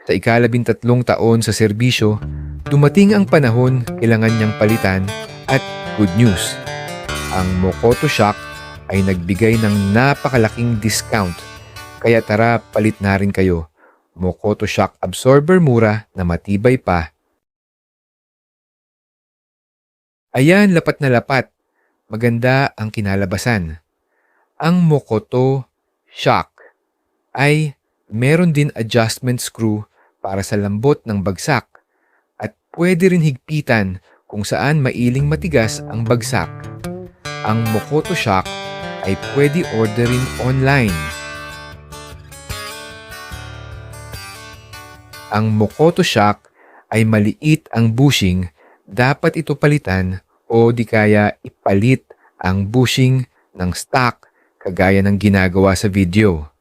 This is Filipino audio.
Sa ika-13 taon sa serbisyo, dumating ang panahon kailangan niyang palitan at good news. Ang Mokoto Shock ay nagbigay ng napakalaking discount. Kaya tara, palit na rin kayo. Mokoto Shock Absorber mura na matibay pa. Ayan, lapat na lapat. Maganda ang kinalabasan. Ang Mokoto Shock ay meron din adjustment screw para sa lambot ng bagsak at pwede rin higpitan kung saan mailing matigas ang bagsak. Ang Mokoto Shock ay pwede orderin online. Ang Mokoto Shock ay maliit ang bushing, dapat ito palitan o di kaya ipalit ang bushing ng stock kagaya ng ginagawa sa video.